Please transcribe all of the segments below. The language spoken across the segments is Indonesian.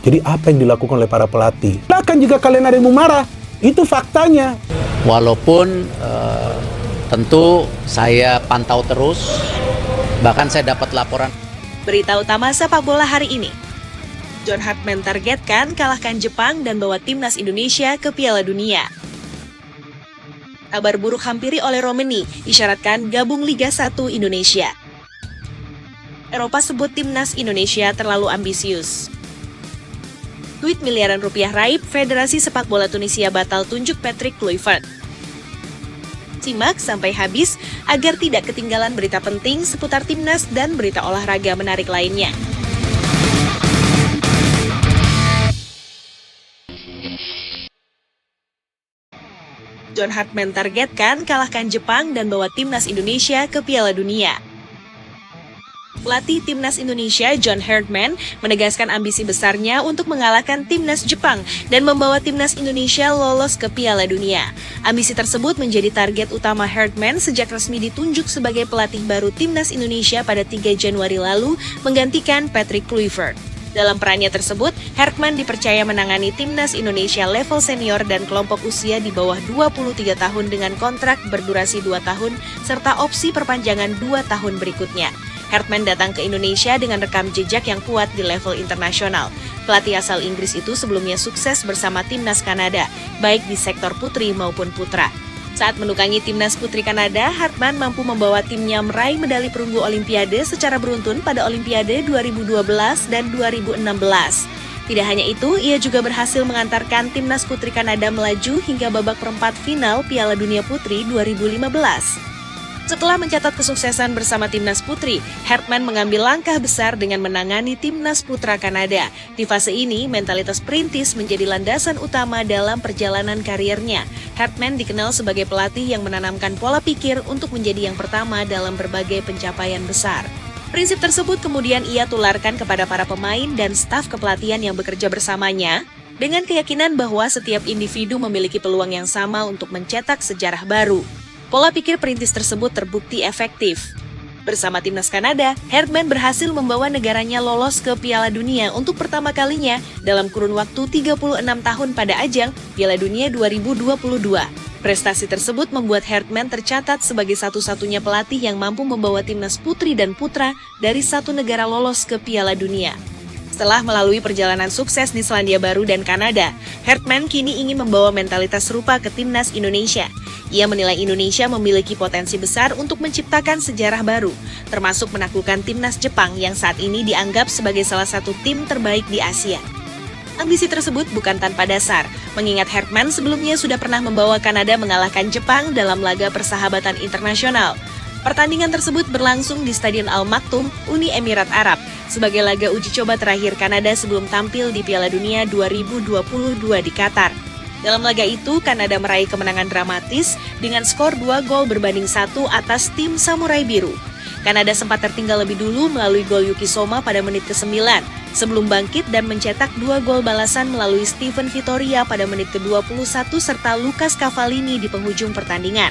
Jadi apa yang dilakukan oleh para pelatih? Bahkan jika kalian ada yang mau marah, itu faktanya. Walaupun tentu saya pantau terus, bahkan saya dapat laporan. Berita utama sepak bola hari ini. John Hartman targetkan kalahkan Jepang dan bawa timnas Indonesia ke Piala Dunia. Kabar buruk hampiri oleh Romani, isyaratkan gabung Liga 1 Indonesia. Eropa sebut timnas Indonesia terlalu ambisius. Duit miliaran rupiah raib, Federasi Sepak Bola Tunisia batal tunjuk Patrick Kluivert. Simak sampai habis agar tidak ketinggalan berita penting seputar timnas dan berita olahraga menarik lainnya. John Hartman targetkan kalahkan Jepang dan bawa timnas Indonesia ke Piala Dunia. Pelatih timnas Indonesia John Hartman menegaskan ambisi besarnya untuk mengalahkan timnas Jepang dan membawa timnas Indonesia lolos ke Piala Dunia. Ambisi tersebut menjadi target utama Hartman sejak resmi ditunjuk sebagai pelatih baru timnas Indonesia pada 3 Januari lalu menggantikan Patrick Kluivert. Dalam perannya tersebut, Hartman dipercaya menangani timnas Indonesia level senior dan kelompok usia di bawah 23 tahun dengan kontrak berdurasi 2 tahun serta opsi perpanjangan 2 tahun berikutnya. Hartman datang ke Indonesia dengan rekam jejak yang kuat di level internasional. Pelatih asal Inggris itu sebelumnya sukses bersama timnas Kanada, baik di sektor putri maupun putra. Saat menukangi timnas putri Kanada, Hartman mampu membawa timnya meraih medali perunggu Olimpiade secara beruntun pada Olimpiade 2012 dan 2016. Tidak hanya itu, ia juga berhasil mengantarkan timnas putri Kanada melaju hingga babak perempat final Piala Dunia Putri 2015. Setelah mencatat kesuksesan bersama timnas putri, Hartman mengambil langkah besar dengan menangani timnas putra Kanada. Di fase ini, mentalitas perintis menjadi landasan utama dalam perjalanan kariernya. Hartman dikenal sebagai pelatih yang menanamkan pola pikir untuk menjadi yang pertama dalam berbagai pencapaian besar. Prinsip tersebut kemudian ia tularkan kepada para pemain dan staf kepelatihan yang bekerja bersamanya, dengan keyakinan bahwa setiap individu memiliki peluang yang sama untuk mencetak sejarah baru. Pola pikir perintis tersebut terbukti efektif. Bersama timnas Kanada, Hartman berhasil membawa negaranya lolos ke Piala Dunia untuk pertama kalinya dalam kurun waktu 36 tahun pada ajang Piala Dunia 2022. Prestasi tersebut membuat Hartman tercatat sebagai satu-satunya pelatih yang mampu membawa timnas putri dan putra dari satu negara lolos ke Piala Dunia. Setelah melalui perjalanan sukses di Selandia Baru dan Kanada, Hartman kini ingin membawa mentalitas serupa ke timnas Indonesia. Ia menilai Indonesia memiliki potensi besar untuk menciptakan sejarah baru, termasuk menaklukkan timnas Jepang yang saat ini dianggap sebagai salah satu tim terbaik di Asia. Ambisi tersebut bukan tanpa dasar, mengingat Hartman sebelumnya sudah pernah membawa Kanada mengalahkan Jepang dalam laga persahabatan internasional. Pertandingan tersebut berlangsung di Stadion Al Maktoum, Uni Emirat Arab, sebagai laga uji coba terakhir Kanada sebelum tampil di Piala Dunia 2022 di Qatar. Dalam laga itu, Kanada meraih kemenangan dramatis dengan skor 2 gol berbanding 1 atas tim Samurai Biru. Kanada sempat tertinggal lebih dulu melalui gol Yuki Soma pada menit ke-9, sebelum bangkit dan mencetak 2 gol balasan melalui Steven Vittoria pada menit ke-21 serta Lucas Cavallini di penghujung pertandingan.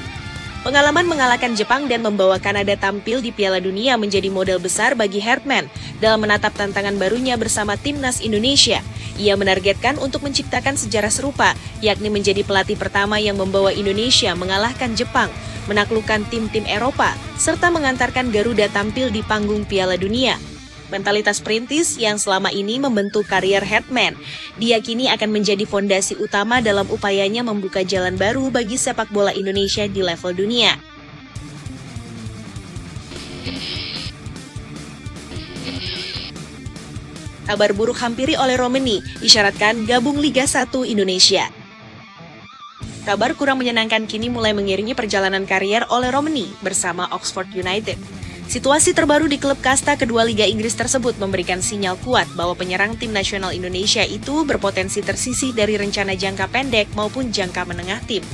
Pengalaman mengalahkan Jepang dan membawa Kanada tampil di Piala Dunia menjadi modal besar bagi Hartman dalam menatap tantangan barunya bersama timnas Indonesia. Ia menargetkan untuk menciptakan sejarah serupa, yakni menjadi pelatih pertama yang membawa Indonesia mengalahkan Jepang, menaklukkan tim-tim Eropa, serta mengantarkan Garuda tampil di panggung Piala Dunia. Mentalitas perintis yang selama ini membentuk karier Hartman diyakini akan menjadi fondasi utama dalam upayanya membuka jalan baru bagi sepak bola Indonesia di level dunia. Kabar buruk hampiri oleh Romani, isyaratkan gabung Liga 1 Indonesia. Kabar kurang menyenangkan kini mulai mengiringi perjalanan karier oleh Romani bersama Oxford United. Situasi terbaru di klub kasta kedua Liga Inggris tersebut memberikan sinyal kuat bahwa penyerang tim nasional Indonesia itu berpotensi tersisih dari rencana jangka pendek maupun jangka menengah tim.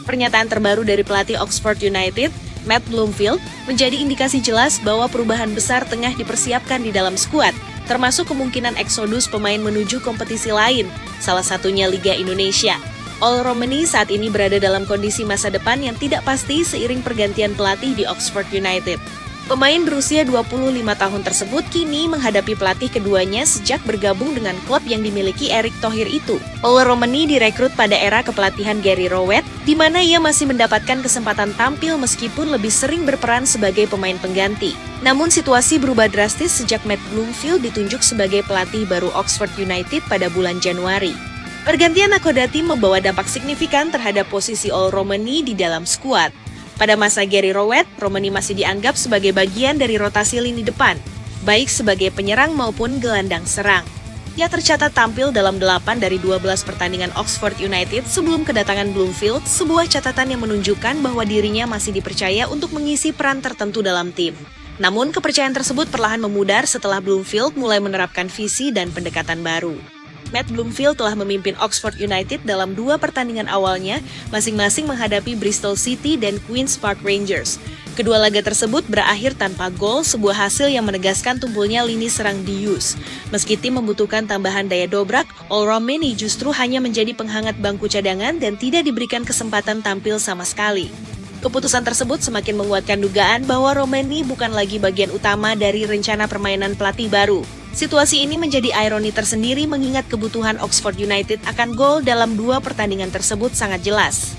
Pernyataan terbaru dari pelatih Oxford United, Matt Bloomfield, menjadi indikasi jelas bahwa perubahan besar tengah dipersiapkan di dalam skuad, termasuk kemungkinan eksodus pemain menuju kompetisi lain, salah satunya Liga Indonesia. All Romani saat ini berada dalam kondisi masa depan yang tidak pasti seiring pergantian pelatih di Oxford United. Pemain berusia 25 tahun tersebut kini menghadapi pelatih keduanya sejak bergabung dengan klub yang dimiliki Erick Thohir itu. Paul Romani direkrut pada era kepelatihan Gary Rowett, di mana ia masih mendapatkan kesempatan tampil meskipun lebih sering berperan sebagai pemain pengganti. Namun situasi berubah drastis sejak Matt Bloomfield ditunjuk sebagai pelatih baru Oxford United pada bulan Januari. Pergantian nakoda tim membawa dampak signifikan terhadap posisi Paul Romani di dalam skuad. Pada masa Gary Rowett, Romani masih dianggap sebagai bagian dari rotasi lini depan, baik sebagai penyerang maupun gelandang serang. Ia tercatat tampil dalam 8 dari 12 pertandingan Oxford United sebelum kedatangan Bloomfield, sebuah catatan yang menunjukkan bahwa dirinya masih dipercaya untuk mengisi peran tertentu dalam tim. Namun kepercayaan tersebut perlahan memudar setelah Bloomfield mulai menerapkan visi dan pendekatan baru. Matt Bloomfield telah memimpin Oxford United dalam 2 pertandingan awalnya, masing-masing menghadapi Bristol City dan Queen's Park Rangers. Kedua laga tersebut berakhir tanpa gol, sebuah hasil yang menegaskan tumpulnya lini serang Dius. Meski tim membutuhkan tambahan daya dobrak, Paul Romani justru hanya menjadi penghangat bangku cadangan dan tidak diberikan kesempatan tampil sama sekali. Keputusan tersebut semakin menguatkan dugaan bahwa Romani bukan lagi bagian utama dari rencana permainan pelatih baru. Situasi ini menjadi ironi tersendiri mengingat kebutuhan Oxford United akan gol dalam 2 pertandingan tersebut sangat jelas.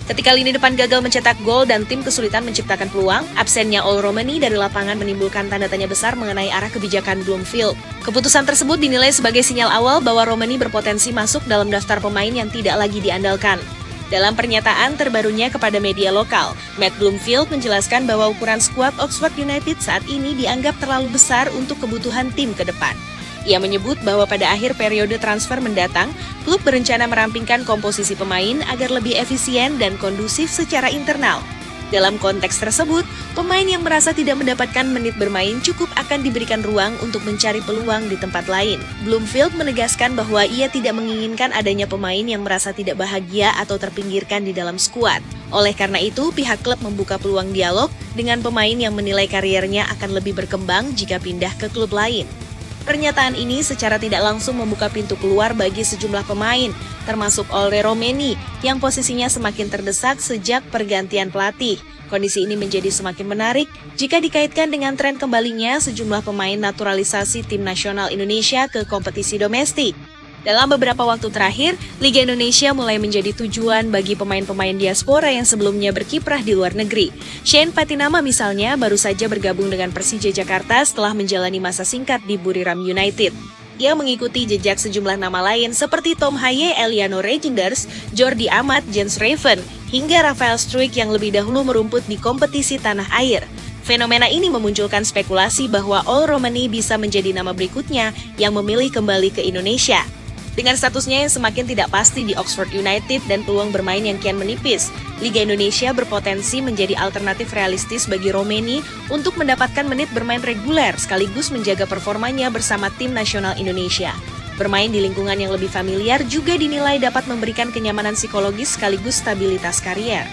Ketika lini depan gagal mencetak gol dan tim kesulitan menciptakan peluang, absennya Paul Romani dari lapangan menimbulkan tanda tanya besar mengenai arah kebijakan Bloomfield. Keputusan tersebut dinilai sebagai sinyal awal bahwa Romani berpotensi masuk dalam daftar pemain yang tidak lagi diandalkan. Dalam pernyataan terbarunya kepada media lokal, Matt Bloomfield menjelaskan bahwa ukuran skuad Oxford United saat ini dianggap terlalu besar untuk kebutuhan tim ke depan. Ia menyebut bahwa pada akhir periode transfer mendatang, klub berencana merampingkan komposisi pemain agar lebih efisien dan kondusif secara internal. Dalam konteks tersebut, pemain yang merasa tidak mendapatkan menit bermain cukup akan diberikan ruang untuk mencari peluang di tempat lain. Bloomfield menegaskan bahwa ia tidak menginginkan adanya pemain yang merasa tidak bahagia atau terpinggirkan di dalam skuad. Oleh karena itu, pihak klub membuka peluang dialog dengan pemain yang menilai karirnya akan lebih berkembang jika pindah ke klub lain. Pernyataan ini secara tidak langsung membuka pintu keluar bagi sejumlah pemain, termasuk Paul Romani, yang posisinya semakin terdesak sejak pergantian pelatih. Kondisi ini menjadi semakin menarik jika dikaitkan dengan tren kembalinya sejumlah pemain naturalisasi tim nasional Indonesia ke kompetisi domestik. Dalam beberapa waktu terakhir, Liga Indonesia mulai menjadi tujuan bagi pemain-pemain diaspora yang sebelumnya berkiprah di luar negeri. Shane Patinama misalnya baru saja bergabung dengan Persija Jakarta setelah menjalani masa singkat di Buriram United. Ia mengikuti jejak sejumlah nama lain seperti Tom Haye, Eliano Regenders, Jordi Amat, Jens Raven, hingga Rafael Struijk yang lebih dahulu merumput di kompetisi tanah air. Fenomena ini memunculkan spekulasi bahwa Paul Romani bisa menjadi nama berikutnya yang memilih kembali ke Indonesia. Dengan statusnya yang semakin tidak pasti di Oxford United dan peluang bermain yang kian menipis, Liga Indonesia berpotensi menjadi alternatif realistis bagi Romani untuk mendapatkan menit bermain reguler sekaligus menjaga performanya bersama tim nasional Indonesia. Bermain di lingkungan yang lebih familiar juga dinilai dapat memberikan kenyamanan psikologis sekaligus stabilitas karier.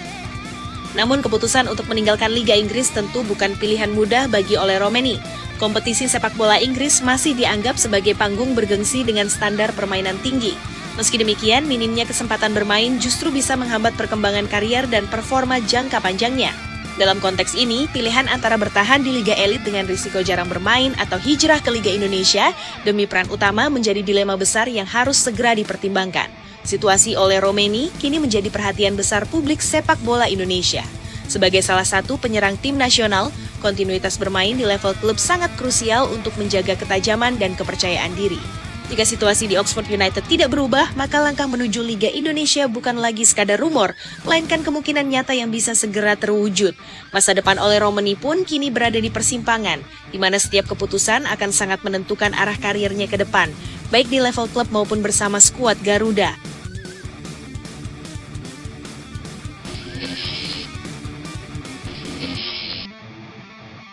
Namun keputusan untuk meninggalkan Liga Inggris tentu bukan pilihan mudah bagi Paul Romani. Kompetisi sepak bola Inggris masih dianggap sebagai panggung bergengsi dengan standar permainan tinggi. Meski demikian, minimnya kesempatan bermain justru bisa menghambat perkembangan karier dan performa jangka panjangnya. Dalam konteks ini, pilihan antara bertahan di Liga Elit dengan risiko jarang bermain atau hijrah ke Liga Indonesia demi peran utama menjadi dilema besar yang harus segera dipertimbangkan. Situasi Paul Romani kini menjadi perhatian besar publik sepak bola Indonesia. Sebagai salah satu penyerang tim nasional, kontinuitas bermain di level klub sangat krusial untuk menjaga ketajaman dan kepercayaan diri. Jika situasi di Oxford United tidak berubah, maka langkah menuju Liga Indonesia bukan lagi sekadar rumor, melainkan kemungkinan nyata yang bisa segera terwujud. Masa depan Paul Romani pun kini berada di persimpangan, di mana setiap keputusan akan sangat menentukan arah karirnya ke depan, baik di level klub maupun bersama skuad Garuda.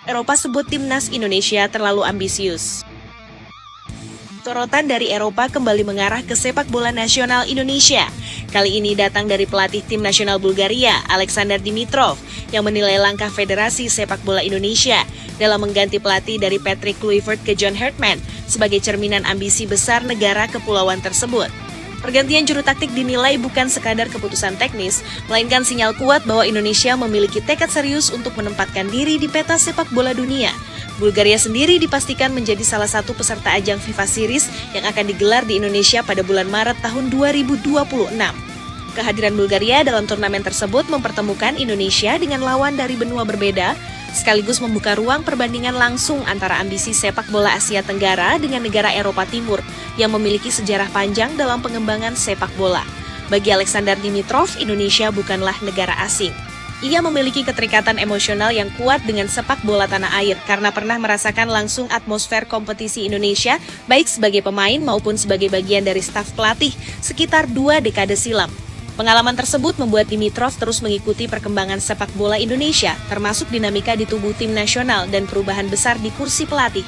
Eropa sebut timnas Indonesia terlalu ambisius. Sorotan dari Eropa kembali mengarah ke sepak bola nasional Indonesia. Kali ini datang dari pelatih tim nasional Bulgaria, Alexander Dimitrov, yang menilai langkah Federasi Sepak Bola Indonesia dalam mengganti pelatih dari Patrick Kluivert ke John Herdman sebagai cerminan ambisi besar negara kepulauan tersebut. Pergantian juru taktik dinilai bukan sekadar keputusan teknis, melainkan sinyal kuat bahwa Indonesia memiliki tekad serius untuk menempatkan diri di peta sepak bola dunia. Bulgaria sendiri dipastikan menjadi salah satu peserta ajang FIFA Series yang akan digelar di Indonesia pada bulan Maret tahun 2026. Kehadiran Bulgaria dalam turnamen tersebut mempertemukan Indonesia dengan lawan dari benua berbeda, sekaligus membuka ruang perbandingan langsung antara ambisi sepak bola Asia Tenggara dengan negara Eropa Timur yang memiliki sejarah panjang dalam pengembangan sepak bola. Bagi Alexander Dimitrov, Indonesia bukanlah negara asing. Ia memiliki keterikatan emosional yang kuat dengan sepak bola tanah air karena pernah merasakan langsung atmosfer kompetisi Indonesia baik sebagai pemain maupun sebagai bagian dari staf pelatih sekitar 2 dekade silam. Pengalaman tersebut membuat Dimitrov terus mengikuti perkembangan sepak bola Indonesia, termasuk dinamika di tubuh tim nasional dan perubahan besar di kursi pelatih.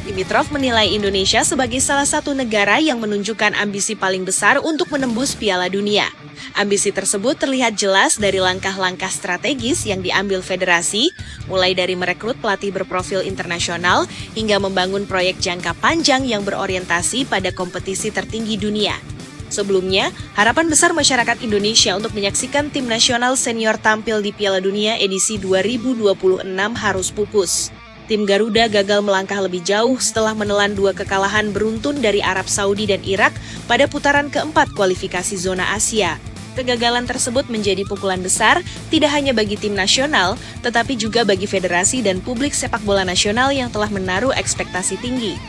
Dimitrov menilai Indonesia sebagai salah satu negara yang menunjukkan ambisi paling besar untuk menembus Piala Dunia. Ambisi tersebut terlihat jelas dari langkah-langkah strategis yang diambil federasi, mulai dari merekrut pelatih berprofil internasional hingga membangun proyek jangka panjang yang berorientasi pada kompetisi tertinggi dunia. Sebelumnya, harapan besar masyarakat Indonesia untuk menyaksikan tim nasional senior tampil di Piala Dunia edisi 2026 harus pupus. Tim Garuda gagal melangkah lebih jauh setelah menelan 2 kekalahan beruntun dari Arab Saudi dan Irak pada putaran keempat kualifikasi zona Asia. Kegagalan tersebut menjadi pukulan besar tidak hanya bagi tim nasional, tetapi juga bagi federasi dan publik sepak bola nasional yang telah menaruh ekspektasi tinggi.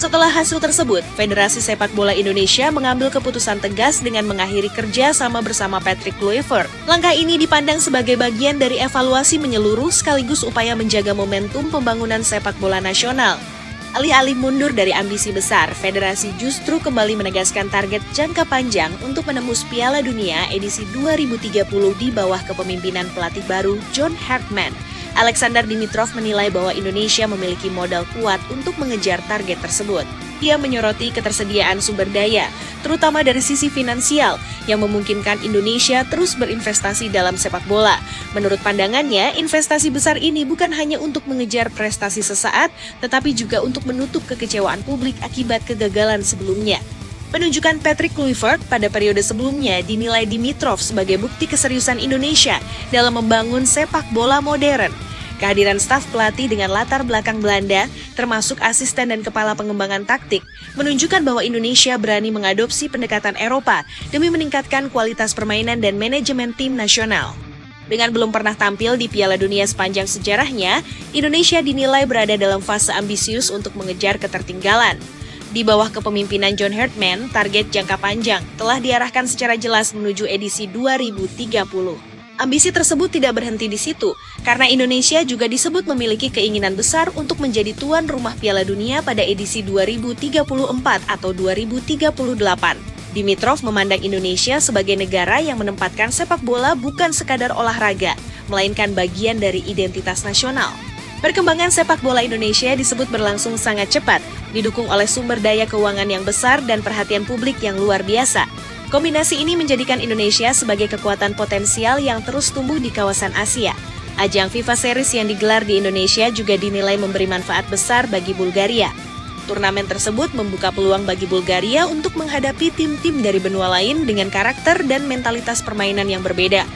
Setelah hasil tersebut, Federasi Sepak Bola Indonesia mengambil keputusan tegas dengan mengakhiri kerja sama bersama Patrick Kluivert. Langkah ini dipandang sebagai bagian dari evaluasi menyeluruh sekaligus upaya menjaga momentum pembangunan sepak bola nasional. Alih-alih mundur dari ambisi besar, Federasi justru kembali menegaskan target jangka panjang untuk menembus Piala Dunia edisi 2030 di bawah kepemimpinan pelatih baru John Herdman. Alexander Dimitrov menilai bahwa Indonesia memiliki modal kuat untuk mengejar target tersebut. Ia menyoroti ketersediaan sumber daya, terutama dari sisi finansial, yang memungkinkan Indonesia terus berinvestasi dalam sepak bola. Menurut pandangannya, investasi besar ini bukan hanya untuk mengejar prestasi sesaat, tetapi juga untuk menutup kekecewaan publik akibat kegagalan sebelumnya. Penunjukan Patrick Kluivert pada periode sebelumnya dinilai Dimitrov sebagai bukti keseriusan Indonesia dalam membangun sepak bola modern. Kehadiran staf pelatih dengan latar belakang Belanda, termasuk asisten dan kepala pengembangan taktik, menunjukkan bahwa Indonesia berani mengadopsi pendekatan Eropa demi meningkatkan kualitas permainan dan manajemen tim nasional. Dengan belum pernah tampil di Piala Dunia sepanjang sejarahnya, Indonesia dinilai berada dalam fase ambisius untuk mengejar ketertinggalan. Di bawah kepemimpinan John Herdman, target jangka panjang telah diarahkan secara jelas menuju edisi 2030. Ambisi tersebut tidak berhenti di situ, karena Indonesia juga disebut memiliki keinginan besar untuk menjadi tuan rumah Piala Dunia pada edisi 2034 atau 2038. Dimitrov memandang Indonesia sebagai negara yang menempatkan sepak bola bukan sekadar olahraga, melainkan bagian dari identitas nasional. Perkembangan sepak bola Indonesia disebut berlangsung sangat cepat, didukung oleh sumber daya keuangan yang besar dan perhatian publik yang luar biasa. Kombinasi ini menjadikan Indonesia sebagai kekuatan potensial yang terus tumbuh di kawasan Asia. Ajang FIFA Series yang digelar di Indonesia juga dinilai memberi manfaat besar bagi Bulgaria. Turnamen tersebut membuka peluang bagi Bulgaria untuk menghadapi tim-tim dari benua lain dengan karakter dan mentalitas permainan yang berbeda.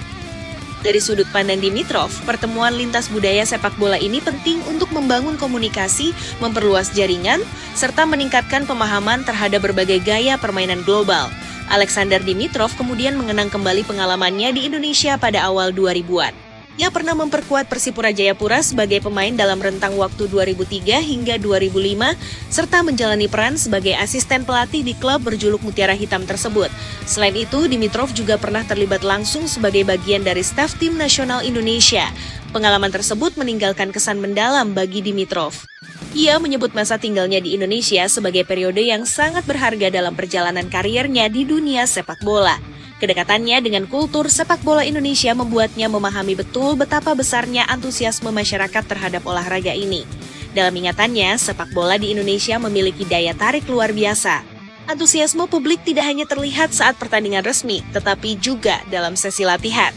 Dari sudut pandang Dimitrov, pertemuan lintas budaya sepak bola ini penting untuk membangun komunikasi, memperluas jaringan, serta meningkatkan pemahaman terhadap berbagai gaya permainan global. Alexander Dimitrov kemudian mengenang kembali pengalamannya di Indonesia pada awal 2000-an. Ia pernah memperkuat Persipura Jayapura sebagai pemain dalam rentang waktu 2003 hingga 2005, serta menjalani peran sebagai asisten pelatih di klub berjuluk Mutiara Hitam tersebut. Selain itu, Dimitrov juga pernah terlibat langsung sebagai bagian dari staf tim nasional Indonesia. Pengalaman tersebut meninggalkan kesan mendalam bagi Dimitrov. Ia menyebut masa tinggalnya di Indonesia sebagai periode yang sangat berharga dalam perjalanan karirnya di dunia sepak bola. Kedekatannya dengan kultur sepak bola Indonesia membuatnya memahami betul betapa besarnya antusiasme masyarakat terhadap olahraga ini. Dalam ingatannya, sepak bola di Indonesia memiliki daya tarik luar biasa. Antusiasme publik tidak hanya terlihat saat pertandingan resmi, tetapi juga dalam sesi latihan.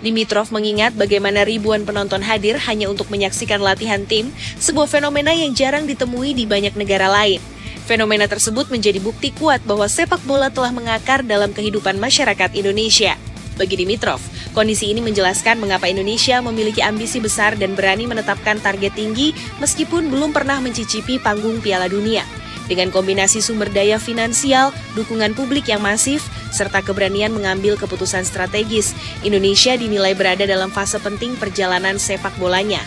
Dimitrov mengingat bagaimana ribuan penonton hadir hanya untuk menyaksikan latihan tim, sebuah fenomena yang jarang ditemui di banyak negara lain. Fenomena tersebut menjadi bukti kuat bahwa sepak bola telah mengakar dalam kehidupan masyarakat Indonesia. Bagi Dimitrov, kondisi ini menjelaskan mengapa Indonesia memiliki ambisi besar dan berani menetapkan target tinggi meskipun belum pernah mencicipi panggung Piala Dunia. Dengan kombinasi sumber daya finansial, dukungan publik yang masif, serta keberanian mengambil keputusan strategis, Indonesia dinilai berada dalam fase penting perjalanan sepak bolanya.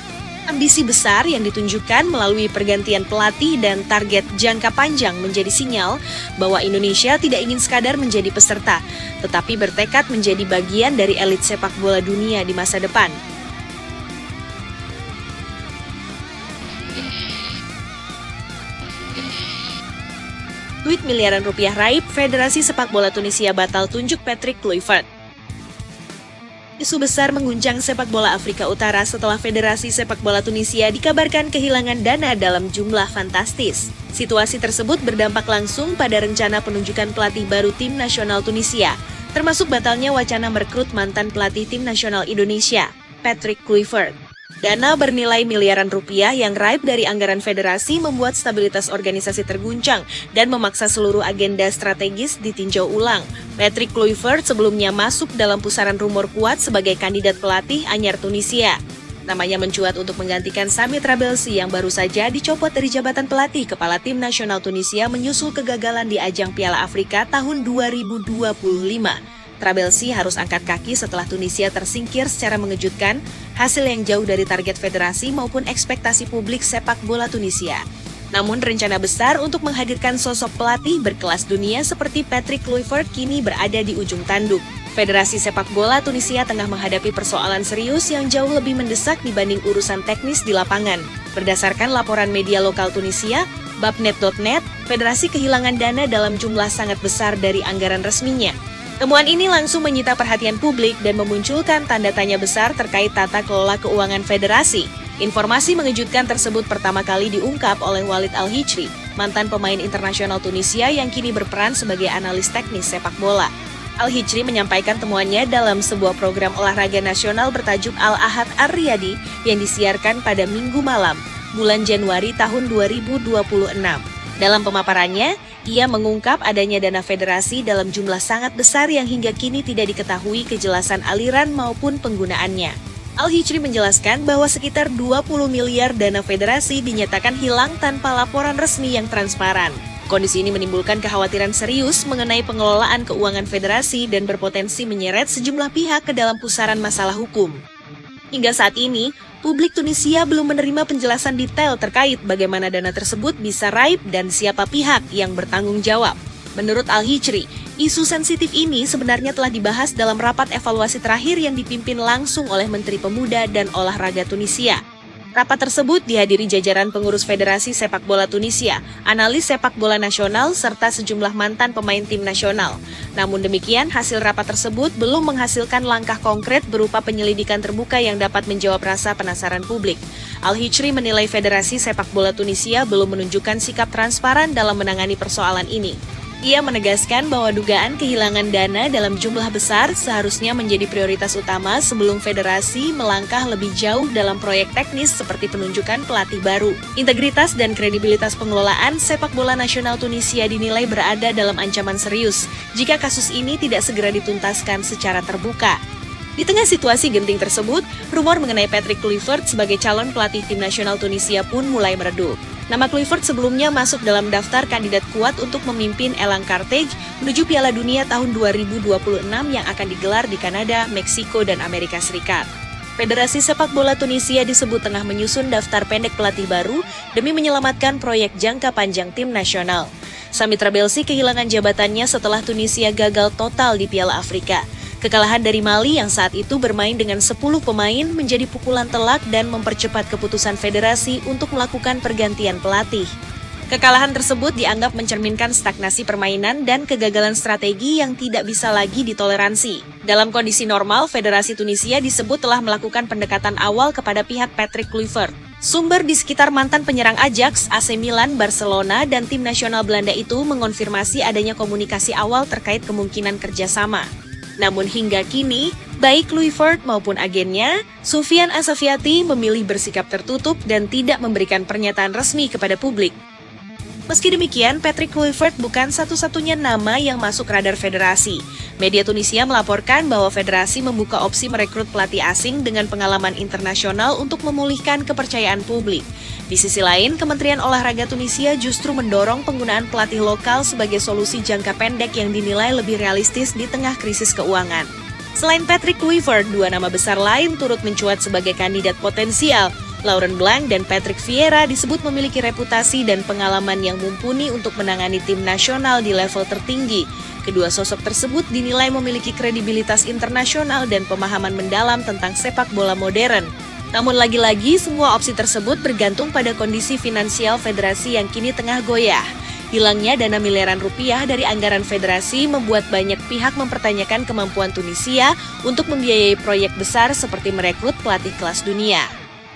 Ambisi besar yang ditunjukkan melalui pergantian pelatih dan target jangka panjang menjadi sinyal bahwa Indonesia tidak ingin sekadar menjadi peserta, tetapi bertekad menjadi bagian dari elit sepak bola dunia di masa depan. Duit miliaran rupiah raib, Federasi Sepak Bola Tunisia batal tunjuk Patrick Kluivert. Isu besar mengguncang sepak bola Afrika Utara setelah Federasi Sepak Bola Tunisia dikabarkan kehilangan dana dalam jumlah fantastis. Situasi tersebut berdampak langsung pada rencana penunjukan pelatih baru tim nasional Tunisia, termasuk batalnya wacana merekrut mantan pelatih tim nasional Indonesia, Patrick Kluivert. Dana bernilai miliaran rupiah yang raib dari anggaran federasi membuat stabilitas organisasi terguncang dan memaksa seluruh agenda strategis ditinjau ulang. Patrick Kluivert sebelumnya masuk dalam pusaran rumor kuat sebagai kandidat pelatih anyar Tunisia. Namanya mencuat untuk menggantikan Sami Trabelsi yang baru saja dicopot dari jabatan pelatih kepala tim nasional Tunisia menyusul kegagalan di ajang Piala Afrika tahun 2025. Trabelsi harus angkat kaki setelah Tunisia tersingkir secara mengejutkan, hasil yang jauh dari target federasi maupun ekspektasi publik sepak bola Tunisia. Namun rencana besar untuk menghadirkan sosok pelatih berkelas dunia seperti Patrick Kluivert kini berada di ujung tanduk. Federasi Sepak Bola Tunisia tengah menghadapi persoalan serius yang jauh lebih mendesak dibanding urusan teknis di lapangan. Berdasarkan laporan media lokal Tunisia, Babnet.net, federasi kehilangan dana dalam jumlah sangat besar dari anggaran resminya. Temuan ini langsung menyita perhatian publik dan memunculkan tanda tanya besar terkait tata kelola keuangan federasi. Informasi mengejutkan tersebut pertama kali diungkap oleh Walid Al-Hichri, mantan pemain internasional Tunisia yang kini berperan sebagai analis teknis sepak bola. Al-Hichri menyampaikan temuannya dalam sebuah program olahraga nasional bertajuk Al-Ahad Ar-Riyadi yang disiarkan pada Minggu malam, bulan Januari tahun 2026. Dalam pemaparannya, ia mengungkap adanya dana federasi dalam jumlah sangat besar yang hingga kini tidak diketahui kejelasan aliran maupun penggunaannya. Al-Hichri menjelaskan bahwa sekitar 20 miliar dana federasi dinyatakan hilang tanpa laporan resmi yang transparan. Kondisi ini menimbulkan kekhawatiran serius mengenai pengelolaan keuangan federasi dan berpotensi menyeret sejumlah pihak ke dalam pusaran masalah hukum. Hingga saat ini, publik Tunisia belum menerima penjelasan detail terkait bagaimana dana tersebut bisa raib dan siapa pihak yang bertanggung jawab. Menurut Al-Hichri, isu sensitif ini sebenarnya telah dibahas dalam rapat evaluasi terakhir yang dipimpin langsung oleh Menteri Pemuda dan Olahraga Tunisia. Rapat tersebut dihadiri jajaran pengurus Federasi Sepak Bola Tunisia, analis sepak bola nasional, serta sejumlah mantan pemain tim nasional. Namun demikian, hasil rapat tersebut belum menghasilkan langkah konkret berupa penyelidikan terbuka yang dapat menjawab rasa penasaran publik. Al-Hichri menilai Federasi Sepak Bola Tunisia belum menunjukkan sikap transparan dalam menangani persoalan ini. Ia menegaskan bahwa dugaan kehilangan dana dalam jumlah besar seharusnya menjadi prioritas utama sebelum federasi melangkah lebih jauh dalam proyek teknis seperti penunjukan pelatih baru. Integritas dan kredibilitas pengelolaan sepak bola nasional Tunisia dinilai berada dalam ancaman serius jika kasus ini tidak segera dituntaskan secara terbuka. Di tengah situasi genting tersebut, rumor mengenai Patrick Kluivert sebagai calon pelatih tim nasional Tunisia pun mulai meredup. Nama Kluivert sebelumnya masuk dalam daftar kandidat kuat untuk memimpin Elang Carthage menuju Piala Dunia tahun 2026 yang akan digelar di Kanada, Meksiko, dan Amerika Serikat. Federasi Sepak Bola Tunisia disebut tengah menyusun daftar pendek pelatih baru demi menyelamatkan proyek jangka panjang tim nasional. Sami Trabelsi kehilangan jabatannya setelah Tunisia gagal total di Piala Afrika. Kekalahan dari Mali yang saat itu bermain dengan 10 pemain menjadi pukulan telak dan mempercepat keputusan federasi untuk melakukan pergantian pelatih. Kekalahan tersebut dianggap mencerminkan stagnasi permainan dan kegagalan strategi yang tidak bisa lagi ditoleransi. Dalam kondisi normal, Federasi Tunisia disebut telah melakukan pendekatan awal kepada pihak Patrick Kluivert. Sumber di sekitar mantan penyerang Ajax, AC Milan, Barcelona, dan tim nasional Belanda itu mengonfirmasi adanya komunikasi awal terkait kemungkinan kerjasama. Namun hingga kini, baik Kluivert maupun agennya, Sufyan Asafiati memilih bersikap tertutup dan tidak memberikan pernyataan resmi kepada publik. Meski demikian, Patrick Kluivert bukan satu-satunya nama yang masuk radar federasi. Media Tunisia melaporkan bahwa federasi membuka opsi merekrut pelatih asing dengan pengalaman internasional untuk memulihkan kepercayaan publik. Di sisi lain, Kementerian Olahraga Tunisia justru mendorong penggunaan pelatih lokal sebagai solusi jangka pendek yang dinilai lebih realistis di tengah krisis keuangan. Selain Patrick Kluivert, dua nama besar lain turut mencuat sebagai kandidat potensial. Laurent Blanc dan Patrick Vieira disebut memiliki reputasi dan pengalaman yang mumpuni untuk menangani tim nasional di level tertinggi. Kedua sosok tersebut dinilai memiliki kredibilitas internasional dan pemahaman mendalam tentang sepak bola modern. Namun lagi-lagi, semua opsi tersebut bergantung pada kondisi finansial federasi yang kini tengah goyah. Hilangnya dana miliaran rupiah dari anggaran federasi membuat banyak pihak mempertanyakan kemampuan Tunisia untuk membiayai proyek besar seperti merekrut pelatih kelas dunia.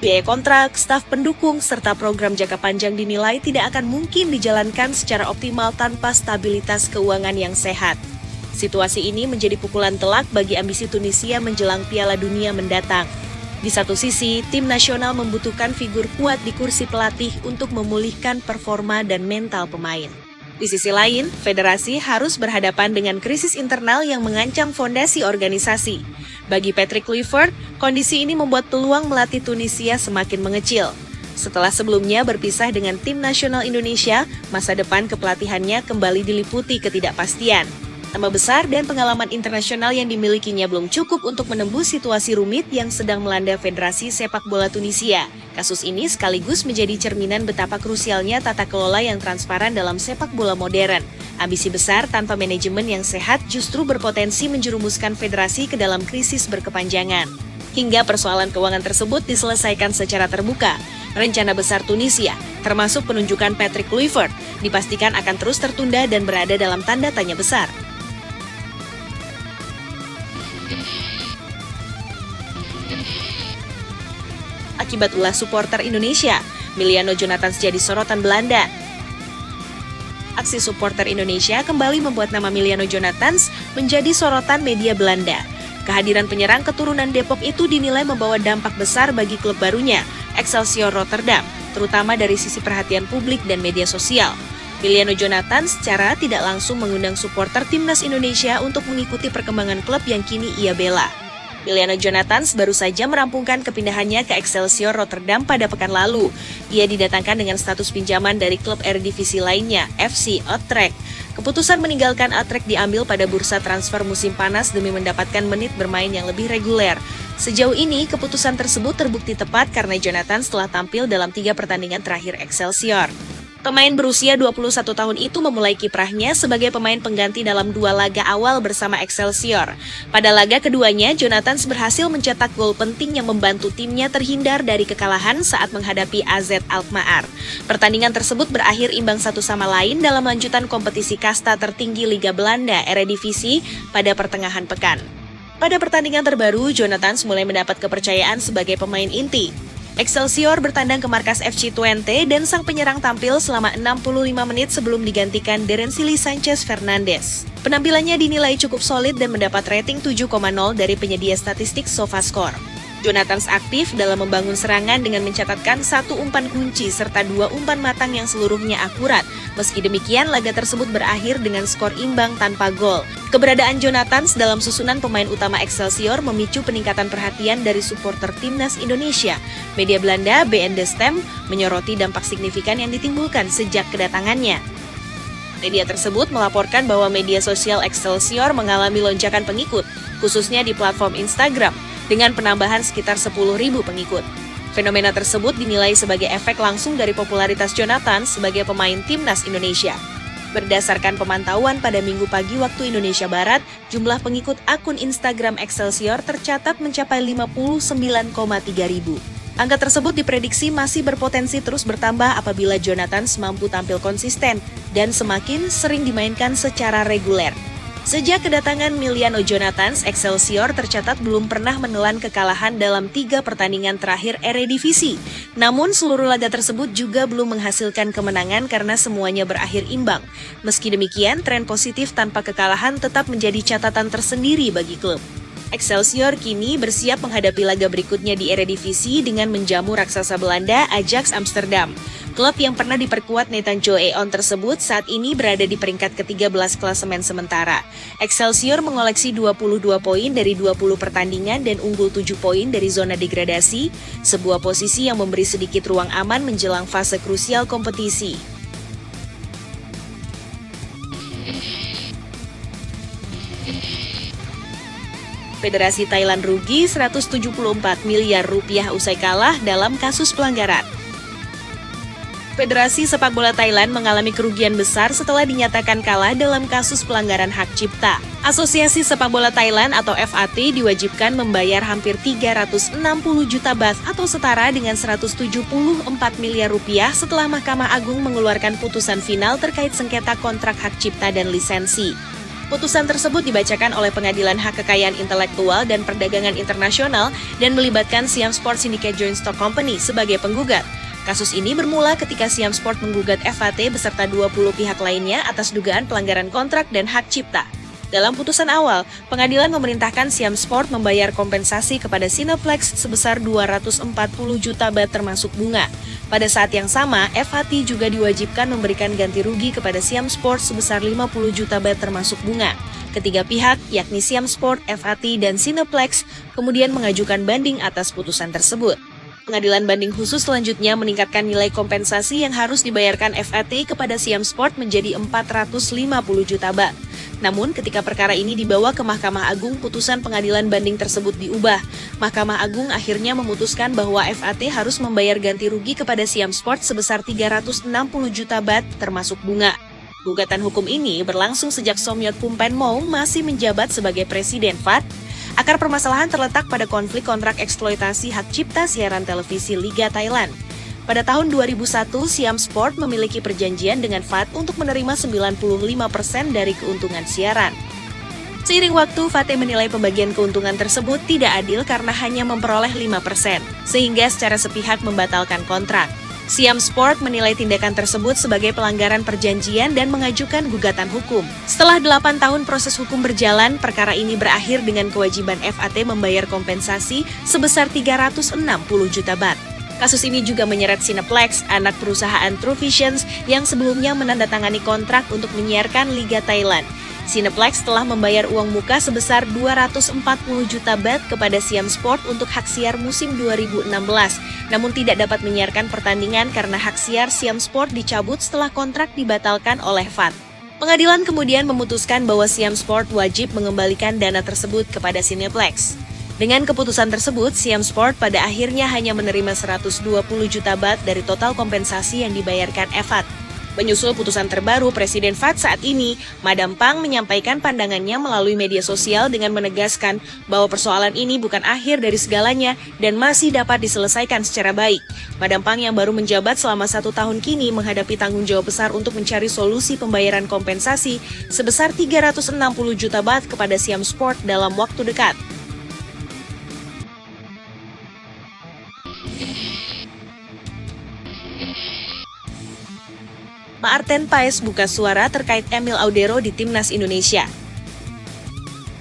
Biaya kontrak, staf pendukung, serta program jangka panjang dinilai tidak akan mungkin dijalankan secara optimal tanpa stabilitas keuangan yang sehat. Situasi ini menjadi pukulan telak bagi ambisi Tunisia menjelang Piala Dunia mendatang. Di satu sisi, tim nasional membutuhkan figur kuat di kursi pelatih untuk memulihkan performa dan mental pemain. Di sisi lain, federasi harus berhadapan dengan krisis internal yang mengancam fondasi organisasi. Bagi Patrick Kluivert, kondisi ini membuat peluang melatih Tunisia semakin mengecil. Setelah sebelumnya berpisah dengan tim nasional Indonesia, masa depan kepelatihannya kembali diliputi ketidakpastian. Nama besar dan pengalaman internasional yang dimilikinya belum cukup untuk menembus situasi rumit yang sedang melanda Federasi Sepak Bola Tunisia. Kasus ini sekaligus menjadi cerminan betapa krusialnya tata kelola yang transparan dalam sepak bola modern. Ambisi besar tanpa manajemen yang sehat justru berpotensi menjerumuskan federasi ke dalam krisis berkepanjangan. Hingga persoalan keuangan tersebut diselesaikan secara terbuka, rencana besar Tunisia, termasuk penunjukan Patrick Kluivert, dipastikan akan terus tertunda dan berada dalam tanda tanya besar. Akibat ulah supporter Indonesia, Miliano Jonathans jadi sorotan Belanda. Aksi supporter Indonesia kembali membuat nama Miliano Jonathans menjadi sorotan media Belanda. Kehadiran penyerang keturunan Depok itu dinilai membawa dampak besar bagi klub barunya, Excelsior Rotterdam, terutama dari sisi perhatian publik dan media sosial. Miliano Jonathans secara tidak langsung mengundang supporter timnas Indonesia untuk mengikuti perkembangan klub yang kini ia bela. Miliano Jonathans baru saja merampungkan kepindahannya ke Excelsior Rotterdam pada pekan lalu. Ia didatangkan dengan status pinjaman dari klub Eredivisie lainnya, FC Utrecht. Keputusan meninggalkan Utrecht diambil pada bursa transfer musim panas demi mendapatkan menit bermain yang lebih reguler. Sejauh ini, keputusan tersebut terbukti tepat karena Jonathans telah tampil dalam 3 pertandingan terakhir Excelsior. Pemain berusia 21 tahun itu memulai kiprahnya sebagai pemain pengganti dalam 2 laga awal bersama Excelsior. Pada laga keduanya, Jonathans berhasil mencetak gol penting yang membantu timnya terhindar dari kekalahan saat menghadapi AZ Alkmaar. Pertandingan tersebut berakhir imbang satu sama lain dalam lanjutan kompetisi kasta tertinggi Liga Belanda Eredivisie pada pertengahan pekan. Pada pertandingan terbaru, Jonathans mulai mendapat kepercayaan sebagai pemain inti. Excelsior bertandang ke markas FC Twente dan sang penyerang tampil selama 65 menit sebelum digantikan Derencili Sanchez Fernandes. Penampilannya dinilai cukup solid dan mendapat rating 7,0 dari penyedia statistik SofaScore. Jonathans aktif dalam membangun serangan dengan mencatatkan 1 umpan kunci serta 2 umpan matang yang seluruhnya akurat. Meski demikian, laga tersebut berakhir dengan skor imbang tanpa gol. Keberadaan Jonathans dalam susunan pemain utama Excelsior memicu peningkatan perhatian dari supporter timnas Indonesia. Media Belanda BN De Stem menyoroti dampak signifikan yang ditimbulkan sejak kedatangannya. Media tersebut melaporkan bahwa media sosial Excelsior mengalami lonjakan pengikut, khususnya di platform Instagram, dengan penambahan sekitar 10.000 pengikut. Fenomena tersebut dinilai sebagai efek langsung dari popularitas Jonathans sebagai pemain timnas Indonesia. Berdasarkan pemantauan pada Minggu pagi waktu Indonesia Barat, jumlah pengikut akun Instagram Excelsior tercatat mencapai 59,3 ribu. Angka tersebut diprediksi masih berpotensi terus bertambah apabila Jonathans mampu tampil konsisten dan semakin sering dimainkan secara reguler. Sejak kedatangan Miliano Jonathans, Excelsior tercatat belum pernah menelan kekalahan dalam 3 pertandingan terakhir Eredivisie. Namun seluruh laga tersebut juga belum menghasilkan kemenangan karena semuanya berakhir imbang. Meski demikian, tren positif tanpa kekalahan tetap menjadi catatan tersendiri bagi klub. Excelsior kini bersiap menghadapi laga berikutnya di Eredivisie dengan menjamu raksasa Belanda Ajax Amsterdam. Klub yang pernah diperkuat Nathan Joe On tersebut saat ini berada di peringkat ke-13 klasemen sementara. Excelsior mengoleksi 22 poin dari 20 pertandingan dan unggul 7 poin dari zona degradasi, sebuah posisi yang memberi sedikit ruang aman menjelang fase krusial kompetisi. Federasi Thailand rugi 174 miliar rupiah usai kalah dalam kasus pelanggaran. Federasi Sepak Bola Thailand mengalami kerugian besar setelah dinyatakan kalah dalam kasus pelanggaran hak cipta. Asosiasi Sepak Bola Thailand atau FAT diwajibkan membayar hampir 360 juta baht atau setara dengan 174 miliar rupiah setelah Mahkamah Agung mengeluarkan putusan final terkait sengketa kontrak hak cipta dan lisensi. Putusan tersebut dibacakan oleh Pengadilan Hak Kekayaan Intelektual dan Perdagangan Internasional dan melibatkan Siam Sport Syndicate Joint Stock Company sebagai penggugat. Kasus ini bermula ketika Siam Sport menggugat FAT beserta 20 pihak lainnya atas dugaan pelanggaran kontrak dan hak cipta. Dalam putusan awal, pengadilan memerintahkan Siam Sport membayar kompensasi kepada Cineplex sebesar 240 juta baht termasuk bunga. Pada saat yang sama, FAT juga diwajibkan memberikan ganti rugi kepada Siam Sport sebesar 50 juta baht termasuk bunga. Ketiga pihak, yakni Siam Sport, FAT, dan Cineplex, kemudian mengajukan banding atas putusan tersebut. Pengadilan banding khusus selanjutnya meningkatkan nilai kompensasi yang harus dibayarkan FAT kepada Siam Sport menjadi 450 juta baht. Namun, ketika perkara ini dibawa ke Mahkamah Agung, putusan pengadilan banding tersebut diubah. Mahkamah Agung akhirnya memutuskan bahwa FAT harus membayar ganti rugi kepada Siam Sport sebesar 360 juta baht termasuk bunga. Gugatan hukum ini berlangsung sejak Somyot Phumpanmone masih menjabat sebagai Presiden FAT. Akar permasalahan terletak pada konflik kontrak eksploitasi hak cipta siaran televisi Liga Thailand. Pada tahun 2001, Siam Sport memiliki perjanjian dengan FAT untuk menerima 95% dari keuntungan siaran. Seiring waktu, FAT menilai pembagian keuntungan tersebut tidak adil karena hanya memperoleh 5%, sehingga secara sepihak membatalkan kontrak. Siam Sport menilai tindakan tersebut sebagai pelanggaran perjanjian dan mengajukan gugatan hukum. Setelah 8 tahun proses hukum berjalan, perkara ini berakhir dengan kewajiban FAT membayar kompensasi sebesar 360 juta baht. Kasus ini juga menyeret Cineplex, anak perusahaan True Visions yang sebelumnya menandatangani kontrak untuk menyiarkan Liga Thailand. Cineplex telah membayar uang muka sebesar 240 juta baht kepada Siam Sport untuk hak siar musim 2016, namun tidak dapat menyiarkan pertandingan karena hak siar Siam Sport dicabut setelah kontrak dibatalkan oleh FAT. Pengadilan kemudian memutuskan bahwa Siam Sport wajib mengembalikan dana tersebut kepada Cineplex. Dengan keputusan tersebut, Siam Sport pada akhirnya hanya menerima 120 juta baht dari total kompensasi yang dibayarkan FAT. Menyusul putusan terbaru Presiden FAT saat ini, Madam Pang menyampaikan pandangannya melalui media sosial dengan menegaskan bahwa persoalan ini bukan akhir dari segalanya dan masih dapat diselesaikan secara baik. Madam Pang yang baru menjabat selama 1 tahun kini menghadapi tanggung jawab besar untuk mencari solusi pembayaran kompensasi sebesar 360 juta baht kepada Siam Sport dalam waktu dekat. Maarten Paes buka suara terkait Emil Audero di Timnas Indonesia.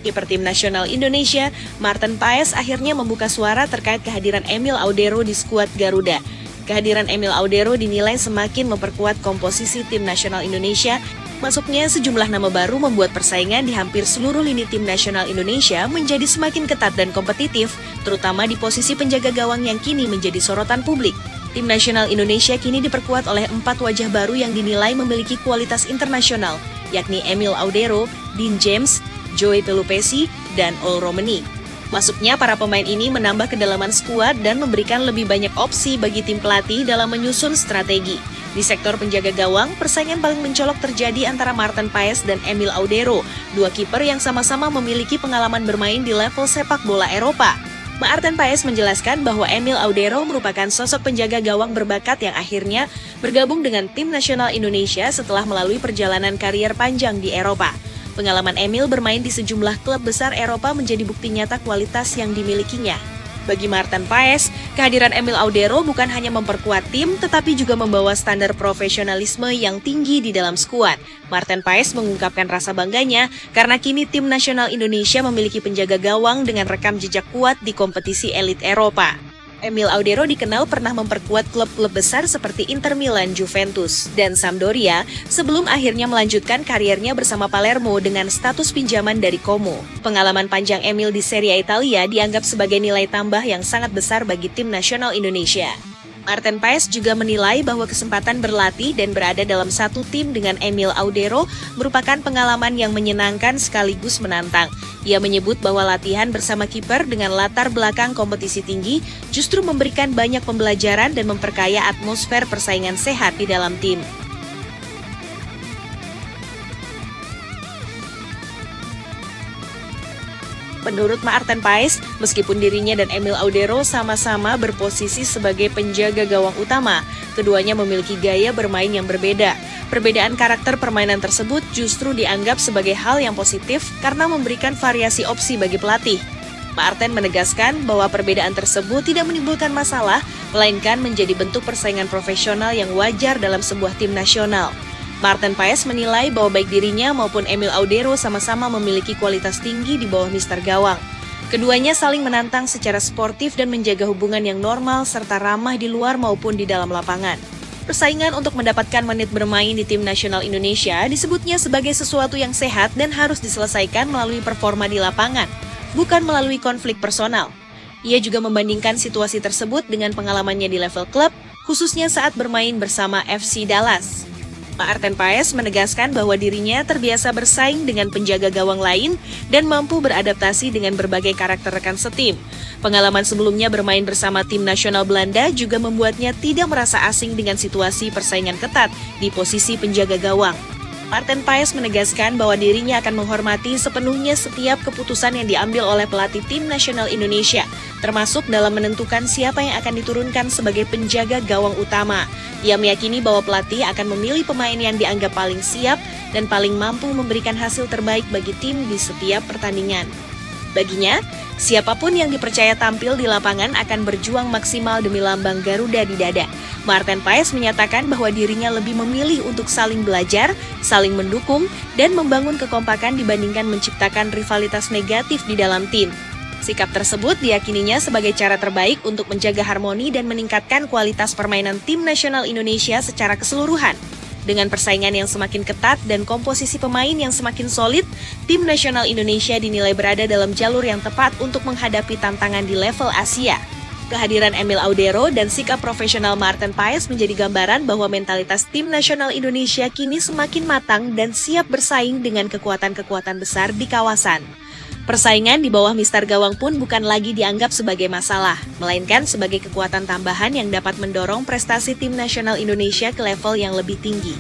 Kiper Tim Nasional Indonesia, Maarten Paes akhirnya membuka suara terkait kehadiran Emil Audero di skuad Garuda. Kehadiran Emil Audero dinilai semakin memperkuat komposisi Tim Nasional Indonesia. Masuknya sejumlah nama baru membuat persaingan di hampir seluruh lini Tim Nasional Indonesia menjadi semakin ketat dan kompetitif, terutama di posisi penjaga gawang yang kini menjadi sorotan publik. Tim Nasional Indonesia kini diperkuat oleh 4 wajah baru yang dinilai memiliki kualitas internasional, yakni Emil Audero, Dean James, Joey Pelupessy, dan Ol Romeni. Masuknya para pemain ini menambah kedalaman skuad dan memberikan lebih banyak opsi bagi tim pelatih dalam menyusun strategi. Di sektor penjaga gawang, persaingan paling mencolok terjadi antara Maarten Paes dan Emil Audero, dua kiper yang sama-sama memiliki pengalaman bermain di level sepak bola Eropa. Maarten Paes menjelaskan bahwa Emil Audero merupakan sosok penjaga gawang berbakat yang akhirnya bergabung dengan Tim Nasional Indonesia setelah melalui perjalanan karier panjang di Eropa. Pengalaman Emil bermain di sejumlah klub besar Eropa menjadi bukti nyata kualitas yang dimilikinya. Bagi Maarten Paes, kehadiran Emil Audero bukan hanya memperkuat tim, tetapi juga membawa standar profesionalisme yang tinggi di dalam skuad. Maarten Paes mengungkapkan rasa bangganya karena kini tim nasional Indonesia memiliki penjaga gawang dengan rekam jejak kuat di kompetisi elit Eropa. Emil Audero dikenal pernah memperkuat klub-klub besar seperti Inter Milan, Juventus, dan Sampdoria sebelum akhirnya melanjutkan kariernya bersama Palermo dengan status pinjaman dari Como. Pengalaman panjang Emil di Serie A Italia dianggap sebagai nilai tambah yang sangat besar bagi tim nasional Indonesia. Maarten Paes juga menilai bahwa kesempatan berlatih dan berada dalam satu tim dengan Emil Audero merupakan pengalaman yang menyenangkan sekaligus menantang. Ia menyebut bahwa latihan bersama kiper dengan latar belakang kompetisi tinggi justru memberikan banyak pembelajaran dan memperkaya atmosfer persaingan sehat di dalam tim. Menurut Maarten Paes, meskipun dirinya dan Emil Audero sama-sama berposisi sebagai penjaga gawang utama, keduanya memiliki gaya bermain yang berbeda. Perbedaan karakter permainan tersebut justru dianggap sebagai hal yang positif karena memberikan variasi opsi bagi pelatih. Maarten menegaskan bahwa perbedaan tersebut tidak menimbulkan masalah, melainkan menjadi bentuk persaingan profesional yang wajar dalam sebuah tim nasional. Maarten Paes menilai bahwa baik dirinya maupun Emil Audero sama-sama memiliki kualitas tinggi di bawah mister gawang. Keduanya saling menantang secara sportif dan menjaga hubungan yang normal serta ramah di luar maupun di dalam lapangan. Persaingan untuk mendapatkan menit bermain di tim nasional Indonesia disebutnya sebagai sesuatu yang sehat dan harus diselesaikan melalui performa di lapangan, bukan melalui konflik personal. Ia juga membandingkan situasi tersebut dengan pengalamannya di level klub, khususnya saat bermain bersama FC Dallas. Maarten Paes menegaskan bahwa dirinya terbiasa bersaing dengan penjaga gawang lain dan mampu beradaptasi dengan berbagai karakter rekan setim. Pengalaman sebelumnya bermain bersama tim nasional Belanda juga membuatnya tidak merasa asing dengan situasi persaingan ketat di posisi penjaga gawang. Maarten Paes menegaskan bahwa dirinya akan menghormati sepenuhnya setiap keputusan yang diambil oleh pelatih tim nasional Indonesia, termasuk dalam menentukan siapa yang akan diturunkan sebagai penjaga gawang utama. Ia meyakini bahwa pelatih akan memilih pemain yang dianggap paling siap dan paling mampu memberikan hasil terbaik bagi tim di setiap pertandingan. Baginya, siapapun yang dipercaya tampil di lapangan akan berjuang maksimal demi lambang Garuda di dada. Maarten Paes menyatakan bahwa dirinya lebih memilih untuk saling belajar, saling mendukung, dan membangun kekompakan dibandingkan menciptakan rivalitas negatif di dalam tim. Sikap tersebut diyakininya sebagai cara terbaik untuk menjaga harmoni dan meningkatkan kualitas permainan tim nasional Indonesia secara keseluruhan. Dengan persaingan yang semakin ketat dan komposisi pemain yang semakin solid, tim nasional Indonesia dinilai berada dalam jalur yang tepat untuk menghadapi tantangan di level Asia. Kehadiran Emil Audero dan sikap profesional Maarten Paes menjadi gambaran bahwa mentalitas tim nasional Indonesia kini semakin matang dan siap bersaing dengan kekuatan-kekuatan besar di kawasan. Persaingan di bawah mister gawang pun bukan lagi dianggap sebagai masalah, melainkan sebagai kekuatan tambahan yang dapat mendorong prestasi tim nasional Indonesia ke level yang lebih tinggi.